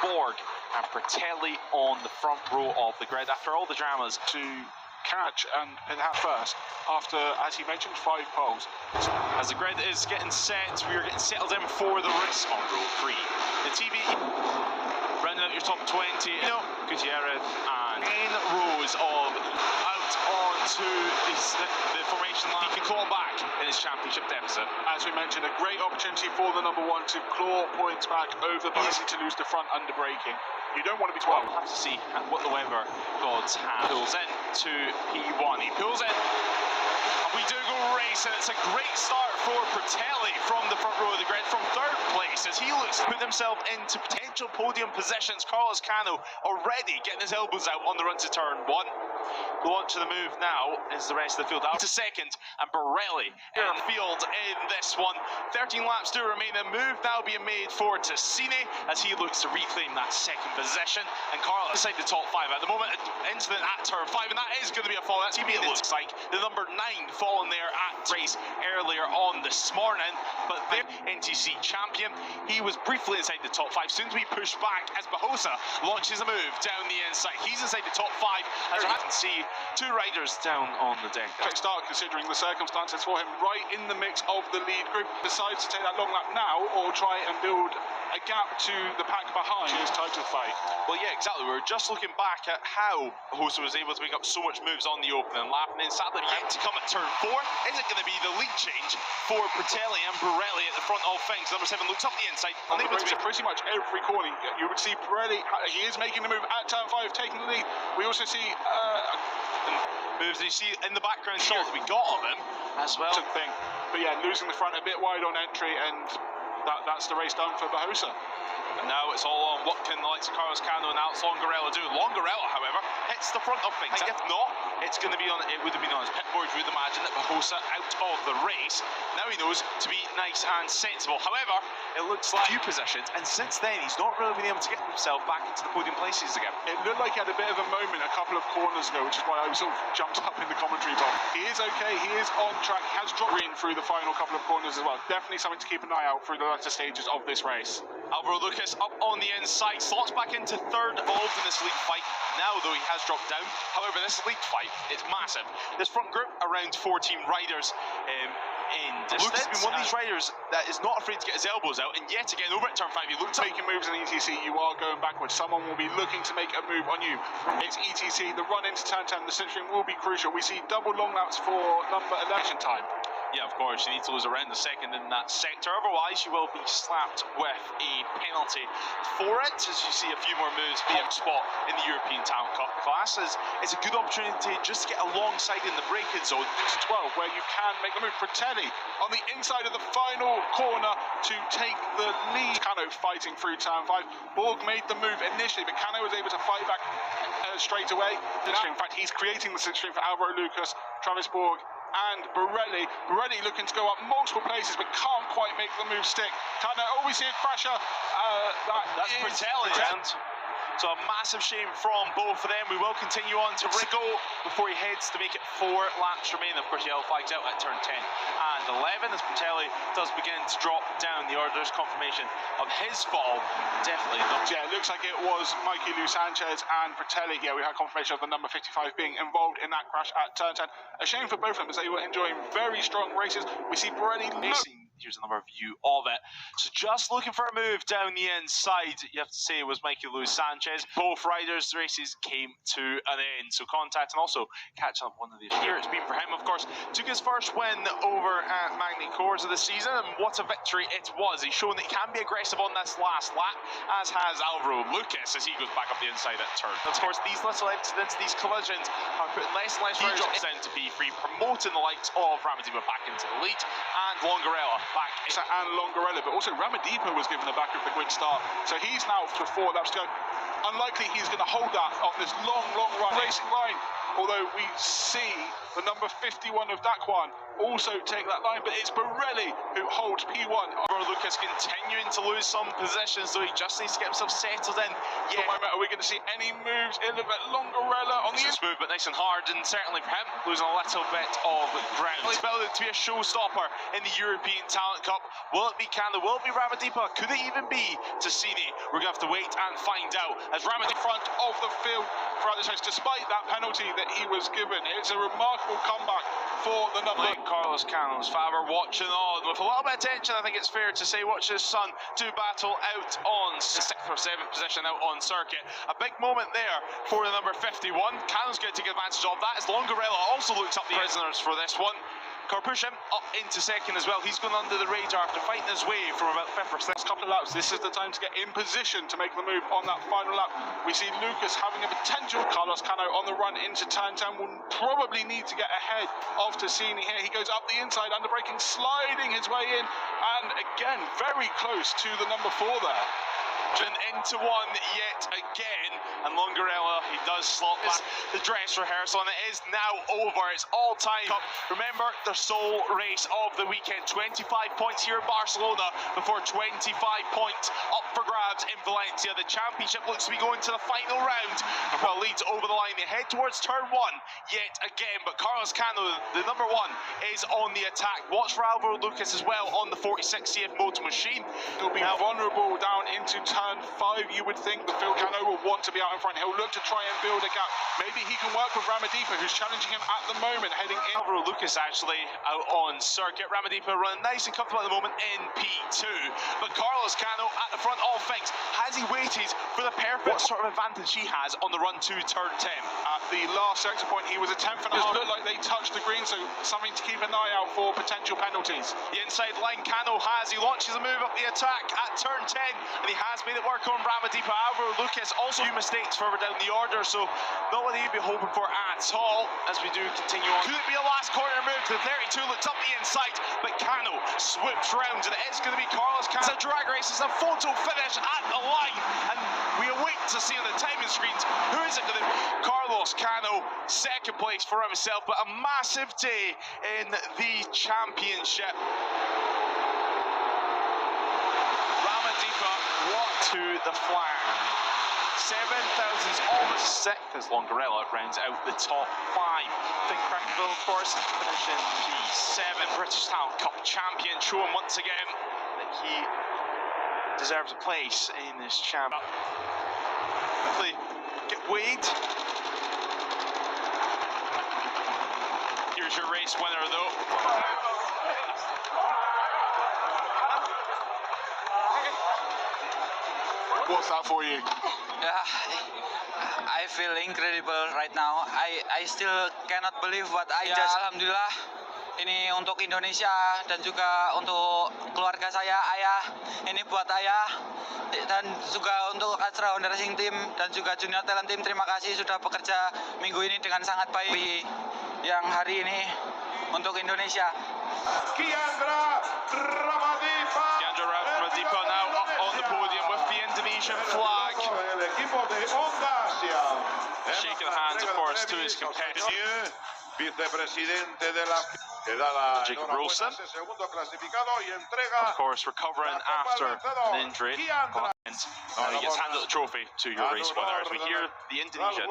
Borg and Fratelli on the front row of the grid after all the dramas. To catch and at first, after, as he mentioned, 5 poles. As the grid is getting set, we are getting settled in for the race on row 3. The TV rounding out your top 20. Gutierrez and 10 rows of out onto the formation line. He can claw back in his championship deficit. As we mentioned, a great opportunity for the number 1 to claw points back over. Easy to lose the front under braking. You don't want to be 12. We'll have to see what the weather gods have. Pulls in to P1. He pulls in. And we do go racing. It's a great start for Fratelli from the front row of the grid, from 3rd place, as he looks to put himself into potential podium positions. Carlos Cano already getting his elbows out on the run to turn 1. The launch of the move now is the rest of the field out to 2nd, and Borelli in field in this one. 13 laps to remain. The move now being made for Tassini as he looks to reclaim that 2nd position. And Carlos inside the top 5 at the moment, incident at turn 5, and that is going to be a fall. That's it looks like the number 9 falling there at race earlier on this morning, but their NTC champion, he was briefly inside the top 5, soon to be pushed back as Bahosa launches a move down the inside. He's inside the top 5 as you can see 2 riders down on the deck. Great start considering the circumstances for him, right in the mix of the lead group. Decides to take that long lap now or try and build a gap to the pack behind his title fight. Well, yeah, exactly. We were just looking back at how Bahosa was able to make up so much moves on the opening lap, and then sadly yet to come at turn 4. Is it going to be the lead change for Fratelli and Borelli at the front of things? Number 7 looks up the inside. Unable to pretty much every corner. You would see Borelli, he is making the move at turn 5, taking the lead. We also see moves that you see in the background shot that we got of him as well. Thing. But yeah, losing the front a bit wide on entry, and that's the race done for Bahosa. And now it's all on what can the likes of Carlos Cano and Alex Longarella do. Longarella, however, hits the front of things. And if not, it's going to be on. It would have been on his pit board. You would imagine that Bahosa out of the race. Now he knows to be nice and sensible. However, it looks like a few positions, and since then he's not really been able to get himself back into the podium places again. It looked like he had a bit of a moment a couple of corners ago, which is why I sort of jumped up in the commentary box. He is okay. He is on track. He has dropped in through the final couple of corners as well. Definitely something to keep an eye out through the latter stages of this race. Alvaro Lucas up on the inside, slots back into 3rd, involved in this lead fight. Now, though, he has dropped down. However, this lead fight, it's massive. This front group, around 14 riders in distance. Lucas has been one of these riders that is not afraid to get his elbows out, and yet again, over at turn 5, he looks making moves in ETC, you are going backwards. Someone will be looking to make a move on you. It's ETC, the run into turn 10, the centering will be crucial. We see double long laps for number 11 time. Yeah, of course, you need to lose around the 2nd in that sector, otherwise you will be slapped with a penalty for it, as you see a few more moves being spot in the European Talent Cup class. It's a good opportunity just to get alongside in the braking zone. Into 12, where you can make the move. Fratelli on the inside of the final corner to take the lead. Cano fighting through turn 5. Borg made the move initially, but Cano was able to fight back straight away. In fact, he's creating the situation for Alvaro Lucas, Travis Borg, and Borelli. Borelli looking to go up multiple places, but can't quite make the move stick. Kind of always see a crasher. That's Fratelli. So a massive shame from both of them. We will continue on to Rico before he heads to make it 4 laps remain. Of course, yellow flags out at turn 10 and 11 as Fratelli does begin to drop down the order. There's confirmation of his fall. Definitely not. Yeah, it looks like it was Mikey Lou Sanchez and Fratelli. Yeah, we had confirmation of the number 55 being involved in that crash at turn 10. A shame for both of them as they were enjoying very strong races. We see Borelli racing. Here's another view of it. So just looking for a move down the inside, you have to say it was Mikey Lou Sanchez. Both riders' races came to an end. So contact and also catch up one of these. Here it's been for him, of course. Took his first win over at Magny Cours of the season, and what a victory it was. He's shown that he can be aggressive on this last lap, as has Alvaro Lucas as he goes back up the inside at turn. Of course, these little incidents, these collisions are putting less and less riders down to P3, promoting the likes of Ramadhipa back into the lead, and Longarella back and Longarella, but also Ramadhipa was given the back of the grid start, so he's now for 4 laps to go. Unlikely he's going to hold that on this long run racing line, although we see the number 51 of Daquan also take that line, but it's Borelli who holds P1. Lucas continuing to lose some positions, so he just needs to get himself settled in. Yeah. Are we going to see any moves in the Longarella on the smooth but nice and hard, and certainly for him losing a little bit of ground. He's building to be a showstopper in the European Talent Cup. Will it be Canada? Will it be Ramadhipa? Could it even be Tassini? We're going to have to wait and find out. As Ramadhipa front of the field throughout this race, despite that penalty that he was given, it's a remarkable comeback for the number. Carlos Cano's father watching on with a little bit of tension. I think it's fair to say, watch his son do battle out on 6th or 7th position out on circuit. A big moment there for the number 51. Cano's going to take advantage of that as Longarella also looks up the prisoners for this one. Karpushin up into second as well. He's gone under the radar after fighting his way from about 5th or 6th. Couple of laps. This is the time to get in position to make the move on that final lap. We see Lucas having a potential. Carlos Cano on the run into turn 10 will probably need to get ahead of Tassini here. He goes up the inside, under braking, sliding his way in, and again very close to the number 4 there. Into one yet again, and Longarella, he does slot back the dress rehearsal, and it is now over. It's all time. Remember, the sole race of the weekend. 25 points here in Barcelona before 25 points up for grabs in Valencia. The championship looks to be going to the final round. Well, leads over the line. They head towards turn 1 yet again, but Carlos Cano, the number 1, is on the attack. Watch for Alvaro Lucas as well on the 46 CF motor machine. He'll be vulnerable down into turn 5. You would think the Phil Cano will want to be out in front. He'll look to try and build a gap. Maybe he can work with Ramadhipa, who's challenging him at the moment, heading in. Alvaro Lucas actually out on circuit. Ramadhipa running nice and comfortable at the moment in P2. But Carlos Cano at the front of things. Has he waited for the perfect what sort of advantage he has on the run to turn 10? At the last sector point, he was a 10th and a half. Looked like they touched the green, so something to keep an eye out for potential penalties. The inside line Cano has. He launches a move up the attack at turn 10, and he has made it work on Ramadhipa. Alvaro Lucas also a few mistakes further down the order, so not what he'd be hoping for at all as we do continue on. Could it be a last corner move? The 32 looks up the inside, but Cano swoops round, and it is going to be Carlos Cano. It's a drag race. It's a photo finish at the line, and we await to see on the timing screens who is it going to be. Carlos Cano, second place for himself, but a massive day in the championship. Ramadhipa, what to the flag. 7,000's almost 6th as Longarella rounds out the top 5. Think Crackville, of course, finishing P7. British Talent Cup champion, showing once again that he deserves a place in this champ. Quickly get weighed. Here's your race winner, though. What's that for you? I feel incredible right now. I still cannot believe what I just. Alhamdulillah, ini untuk Indonesia dan juga untuk keluarga saya, ayah. Ini buat ayah dan juga untuk Astra Honda Racing Team dan juga Junior Talent Team. Terima kasih sudah bekerja minggu ini dengan sangat baik yang hari ini untuk Indonesia. Kibarkan Ramadhipa now up on the podium with the Indonesian flag. Shaking hands, of course, to his competitor. Vicepresidente de la Jacob Wilson, of course, recovering after an injury. And he gets handed the trophy to your race winner as we hear the Indonesian.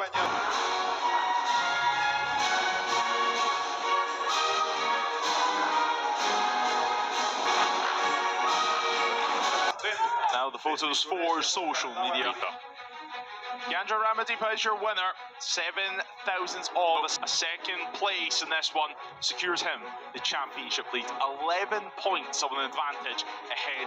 Now the photos for social media. Yandra Ramadhipa is your winner. 7,000's all. A second place in this one secures him the championship lead. 11 points of an advantage ahead